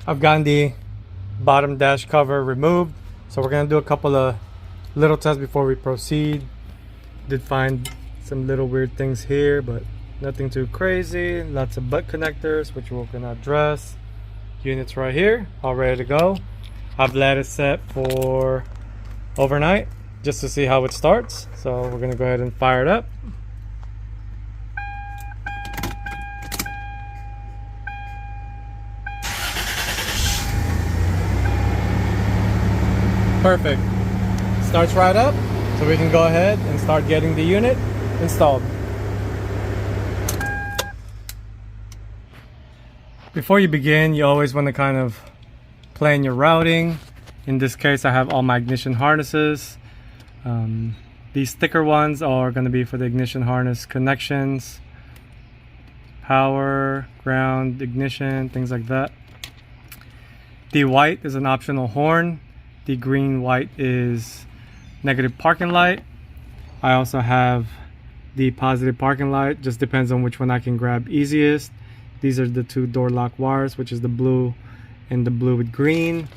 I've gotten the bottom dash cover removed, so we're gonna do a couple of little tests before we proceed. Did find some little weird things here, but nothing too crazy. Lots of butt connectors, which we're gonna address. Units right here, all ready to go. I've let it set for overnight just to see how it starts. So we're gonna go ahead and fire it up. Perfect. Starts right up, so we can go ahead and start getting the unit installed. Before you begin, you always want to kind of plan your routing. In this case, I have all my ignition harnesses. These thicker ones are going to be for the ignition harness connections, power, ground, ignition, things like that. The white is an optional horn. The green white is negative parking light. I also have the positive parking light, just depends on which one I can grab easiest. These are the two door lock wires, which is the blue and the blue with green.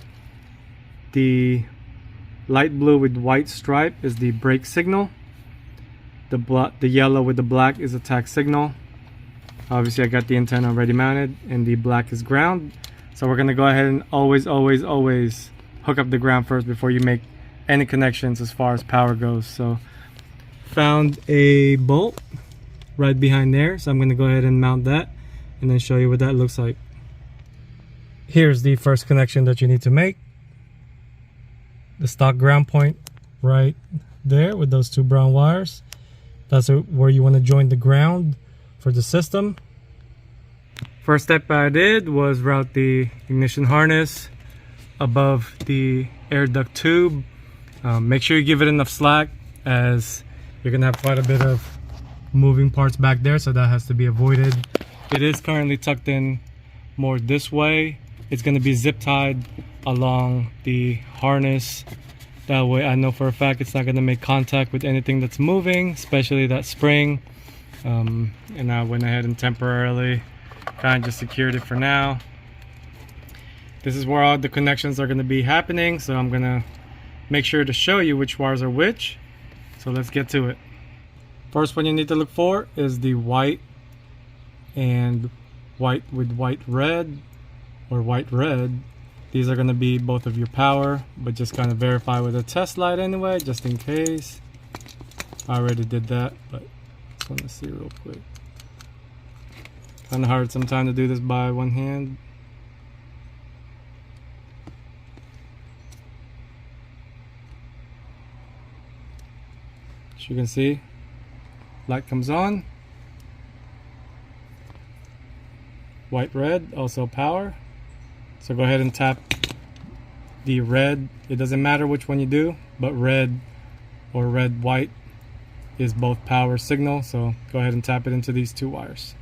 The light blue with white stripe is the brake signal. The yellow with the black is a tach signal. Obviously I got the antenna already mounted, and the black is ground. So we're gonna go ahead and always hook up the ground first before you make any connections as far as power goes. So found a bolt right behind there, so I'm going to go ahead and mount that and then show you what that looks like. Here's the first connection that you need to make. The stock ground point right there with those two brown wires. That's where you want to join the ground for the system. First step I did was route the ignition harness above the air duct tube. Make sure you give it enough slack, as you're gonna have quite a bit of moving parts back there, so that has to be avoided. It is currently tucked in more this way. It's gonna be zip tied along the harness. That way I know for a fact it's not gonna make contact with anything that's moving, especially that spring. And I went ahead and temporarily kind of just secured it for now. This is where all the connections are going to be happening, so I'm going to make sure to show you which wires are which. So let's get to it. First one you need to look for is the white and white with white red, or white red. These are going to be both of your power, but just kind of verify with a test light anyway, just in case. I already did that, but just want to see real quick. Kind of hard sometimes to do this by one hand. As you can see, light comes on. White, red, also power. So go ahead and tap the red. It doesn't matter which one you do, but red or red white is both power signal. So go ahead and tap it into these two wires.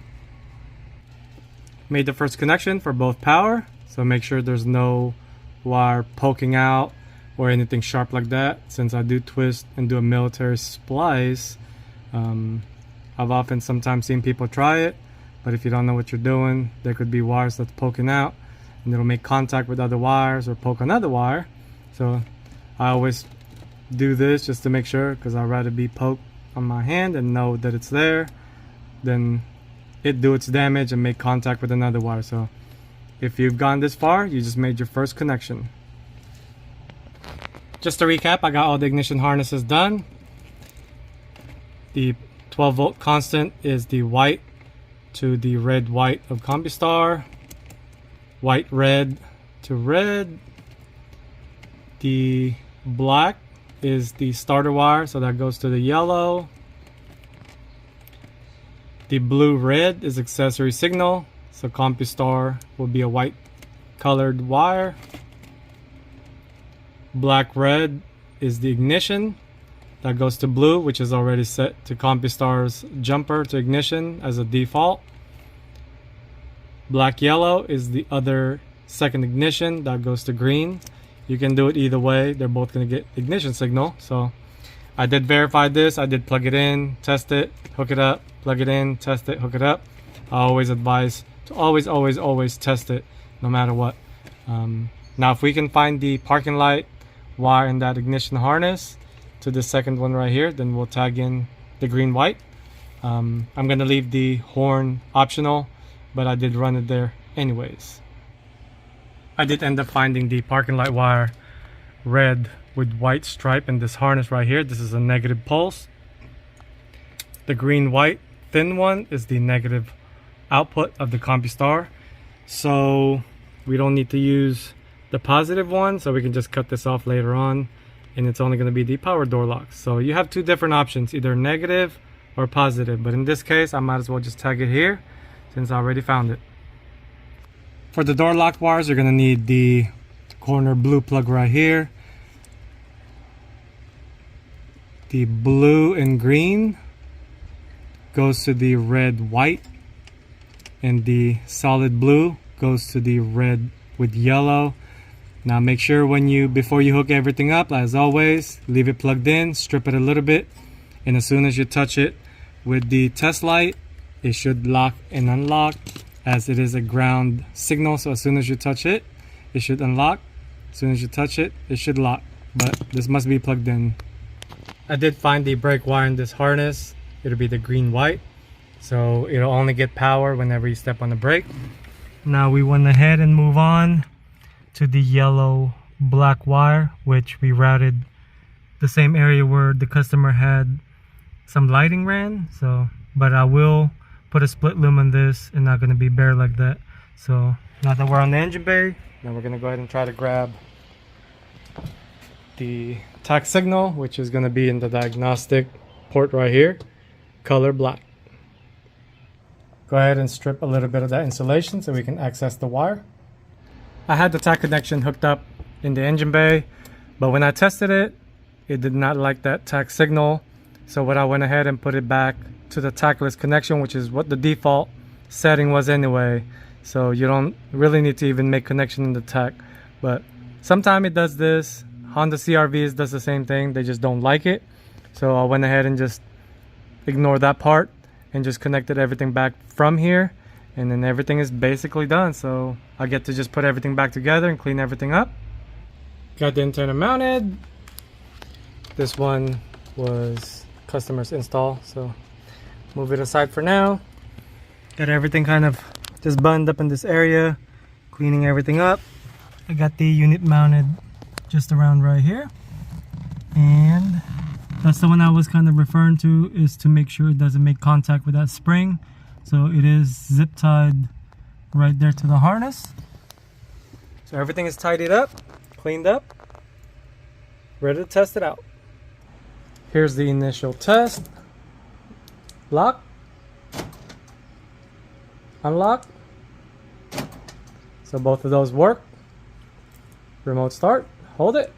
Made the first connection for both power, so make sure there's no wire poking out or anything sharp like that. Since I do twist and do a military splice, I've often sometimes seen people try it, but if you don't know what you're doing, there could be wires that's poking out and it'll make contact with other wires or poke another wire. So I always do this just to make sure, because I'd rather be poked on my hand and know that it's there than it do its damage and make contact with another wire. So if you've gone this far, you just made your first connection. Just to recap, I got all the ignition harnesses done. The 12 volt constant is the white to the red white of Compustar. White red to red. The black is the starter wire, so that goes to the yellow. The blue red is accessory signal, so Compustar will be a white colored wire. Black red is the ignition, that goes to blue, which is already set to Compustar's jumper to ignition as a default. Black yellow is the other second ignition, that goes to green. You can do it either way, they're both going to get ignition signal. So I did verify this. I did plug it in, test it, hook it up, plug it in, test it, hook it up. I always advise to always test it no matter what. Now if we can find the parking light wire in that ignition harness to the second one right here, then we'll tag in the green white. I'm gonna leave the horn optional, but I did run it there anyways. I did end up finding the parking light wire red with white stripe in this harness right here. This is a negative pulse. The green white thin one is the negative output of the Compustar. So we don't need to use the positive one, so we can just cut this off later on, and it's only going to be the power door locks. So you have two different options, either negative or positive, but in this case I might as well just tag it here since I already found it. For the door lock wires, you're going to need the corner blue plug right here. The blue and green goes to the red white, and the solid blue goes to the red with yellow. Now make sure before you hook everything up, as always, leave it plugged in, strip it a little bit, and as soon as you touch it with the test light, it should lock and unlock, as it is a ground signal. So as soon as you touch it, it should unlock. As soon as you touch it, it should lock, but this must be plugged in. I did find the brake wire in this harness. It'll be the green white, so it'll only get power whenever you step on the brake. Now we went ahead and move on to the yellow black wire, which we routed the same area where the customer had some lighting ran. But I will put a split loom on this and not going to be bare like that. So now that we're on the engine bay, now we're going to go ahead and try to grab the tach signal, which is going to be in the diagnostic port right here, color black. Go ahead and strip a little bit of that insulation so we can access the wire. I had the tach connection hooked up in the engine bay, but when I tested it, it did not like that tach signal. So what I went ahead and put it back to the tachless connection, which is what the default setting was anyway. So you don't really need to even make connection in the tach. But sometimes it does this. Honda CR-Vs does the same thing. They just don't like it. So I went ahead and just ignored that part and just connected everything back from here, and then everything is basically done. So I get to just put everything back together and clean everything up. Got the antenna mounted. This one was customer's install, so move it aside for now. Got everything kind of just buttoned up in this area, cleaning everything up. I got the unit mounted just around right here, and that's the one I was kind of referring to, is to make sure it doesn't make contact with that spring. So it is zip tied right there to the harness. So everything is tidied up, cleaned up, ready to test it out. Here's the initial test. Lock, unlock. So both of those work. Remote start, hold it.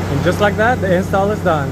And just like that, the install is done.